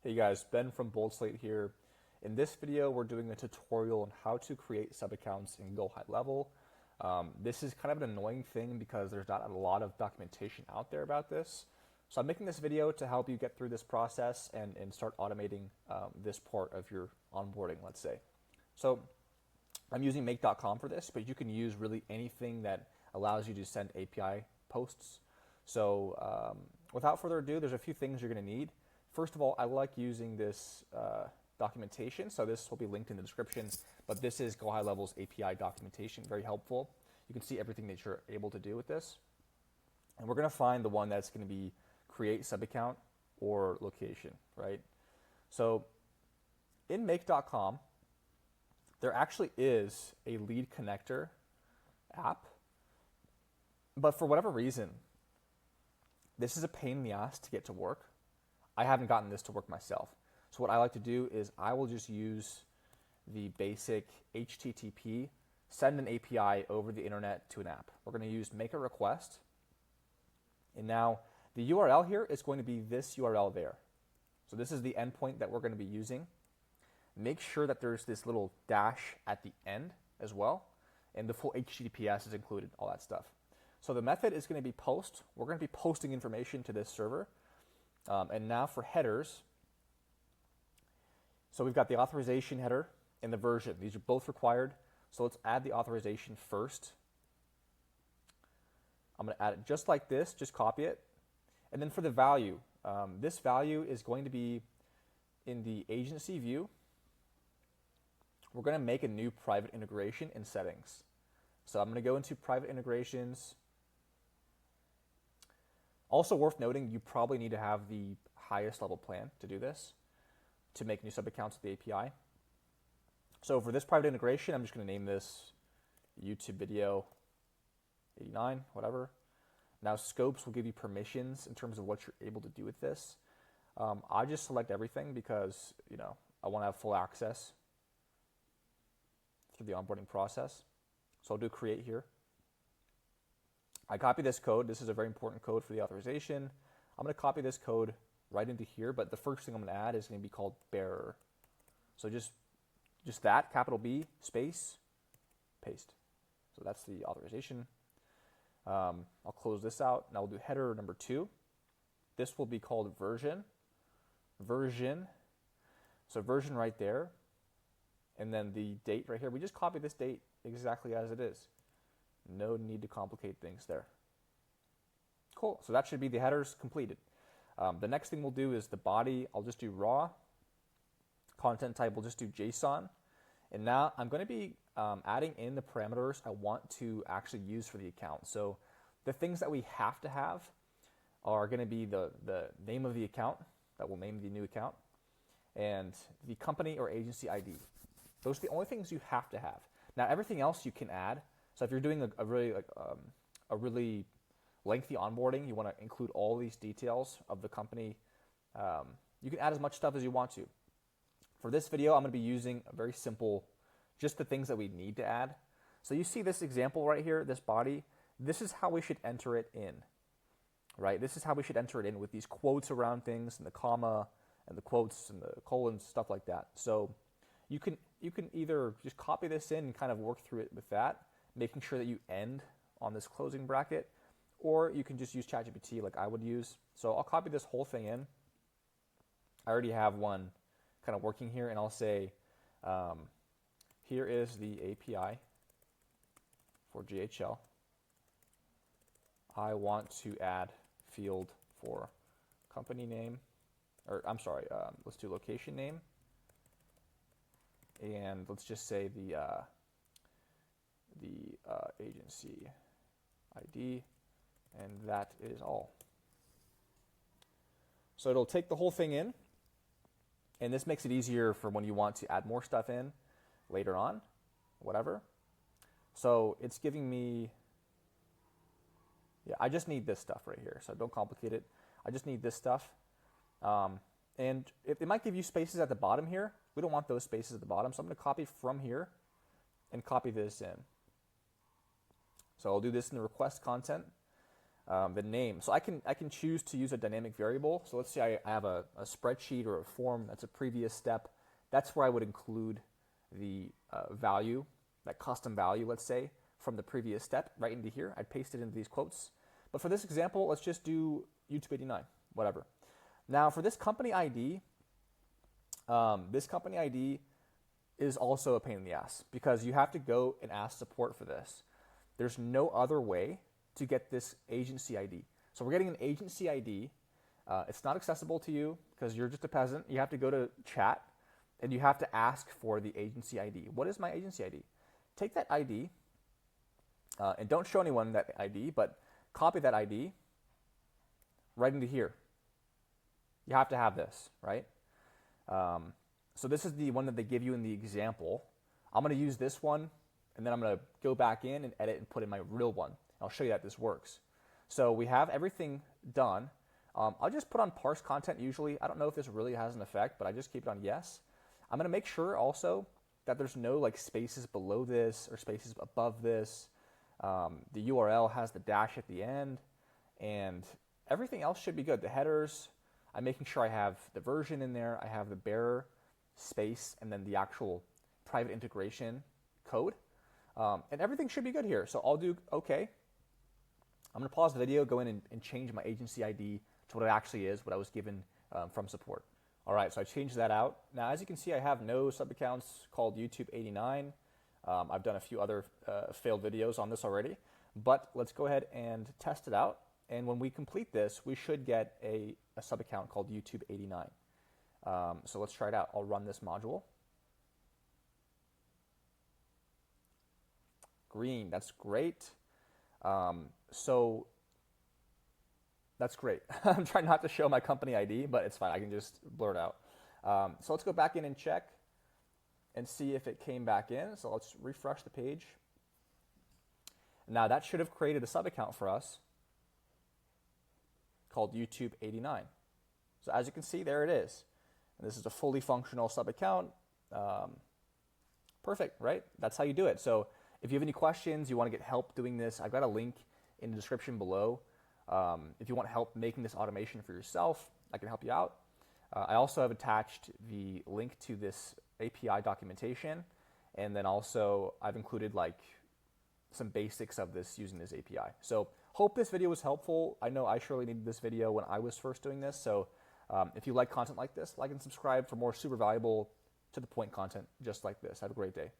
Hey guys, Ben from Bold Slate here. In this video, we're doing a tutorial on how to create sub-accounts in Go High Level. This is kind of an annoying thing because there's not a lot of documentation out there about this. So I'm making this video to help you get through this process and start automating this part of your onboarding, let's say. So I'm using make.com for this, but you can use really anything that allows you to send API posts. So without further ado, there's a few things you're going to need. First of all, I like using this documentation, so this will be linked in the description, but this is Go High Level's API documentation, very helpful. You can see everything that you're able to do with this. And we're going to find the one that's going to be create subaccount or location, right? So in make.com, there actually is a lead connector app, but for whatever reason, this is a pain in the ass to get to work. I haven't gotten this to work myself. So what I like to do is I will just use the basic HTTP, send an API over the internet to an app. We're going to use make a request. And now the URL here is going to be this URL there. So this is the endpoint that we're going to be using. Make sure that there's this little dash at the end as well. And the full HTTPS is included, all that stuff. So the method is going to be post. We're going to be posting information to this server. And now for headers, so we've got the authorization header and the version. These are both required. So let's add the authorization first. I'm going to add it just like this, just copy it. And then for the value, this value is going to be in the agency view. We're going to make a new private integration in settings. So I'm going to go into private integrations. Also worth noting, you probably need to have the highest level plan to do this, to make new sub-accounts with the API. So for this private integration, I'm just going to name this YouTube video 89, whatever. Now scopes will give you permissions in terms of what you're able to do with this. I just select everything because I want to have full access through the onboarding process. So I'll do create here. I copy this code. This is a very important code for the authorization. I'm going to copy this code right into here, but the first thing I'm going to add is going to be called bearer. So just that, capital B, space, paste. So that's the authorization. I'll close this out. Now we'll do header number 2. This will be called version. Version. So version right there. And then the date right here. We just copy this date exactly as it is. No need to complicate things there. Cool, so that should be the headers completed. The next thing we'll do is the body. I'll just do raw. Content type, we'll just do JSON. And now I'm going to be adding in the parameters I want to actually use for the account. So the things that we have to have are going to be the name of the account, that will name the new account, and the company or agency ID. Those are the only things you have to have. Now everything else you can add. So if you're doing a really lengthy onboarding, you want to include all these details of the company. You can add as much stuff as you want to. For this video, I'm going to be using a very simple, just the things that we need to add. So you see this example right here, this body. This is how we should enter it in, right? This is how we should enter it in with these quotes around things and the comma and the quotes and the colons, stuff like that. So you can either just copy this in and kind of work through it with that, making sure that you end on this closing bracket, or you can just use ChatGPT like I would use. So I'll copy this whole thing in. I already have one kind of working here, and I'll say, here is the API for GHL. I want to add field for company name, or I'm sorry, let's do location name, and let's just say the agency ID, and that is all. So it'll take the whole thing in, and this makes it easier for when you want to add more stuff in later on, whatever. So it's giving me, I just need this stuff right here, so don't complicate it. I just need this stuff. And it might give you spaces at the bottom here. We don't want those spaces at the bottom, so I'm going to copy from here and copy this in. So I'll do this in the request content. the name. So I can choose to use a dynamic variable. So let's say I have a spreadsheet or a form that's a previous step. That's where I would include the value, that custom value, let's say, from the previous step right into here. I'd paste it into these quotes. But for this example, let's just do YouTube 89, whatever. Now for this company ID is also a pain in the ass because you have to go and ask support for this. There's no other way to get this agency ID. So we're getting an agency ID. It's not accessible to you because you're just a peasant. You have to go to chat and you have to ask for the agency ID. What is my agency ID? Take that ID and don't show anyone that ID, but copy that ID right into here. You have to have this, right? So this is the one that they give you in the example. I'm going to use this one, and then I'm going to go back in and edit and put in my real one. I'll show you that this works. So we have everything done. I'll just put on parse content usually. I don't know if this really has an effect, but I just keep it on yes. I'm going to make sure also that there's no like spaces below this or spaces above this. The URL has the dash at the end, and everything else should be good. The headers, I'm making sure I have the version in there. I have the bearer space and then the actual private integration code. And everything should be good here. So I'll do OK. I'm going to pause the video, go in and change my agency ID to what it actually is, what I was given from support. All right, so I changed that out. Now, as you can see, I have no sub-accounts called YouTube 89. I've done a few other failed videos on this already, but let's go ahead and test it out. And when we complete this, we should get a sub-account called YouTube 89. So let's try it out. I'll run this module. Green, that's great. So that's great. I'm trying not to show my company ID, but it's fine. I can just blur it out. So let's go back in and check and see if it came back in. So let's refresh the page. Now that should have created a sub-account for us called YouTube 89. So as you can see, there it is. And this is a fully functional sub-account. Perfect, right? That's how you do it. So if you have any questions, you want to get help doing this, I've got a link in the description below. If you want help making this automation for yourself, I can help you out. I also have attached the link to this API documentation, and then also I've included like some basics of this using this API. So hope this video was helpful. I know I surely needed this video when I was first doing this. So if you like content like this, like and subscribe for more super valuable to the point content just like this. Have a great day.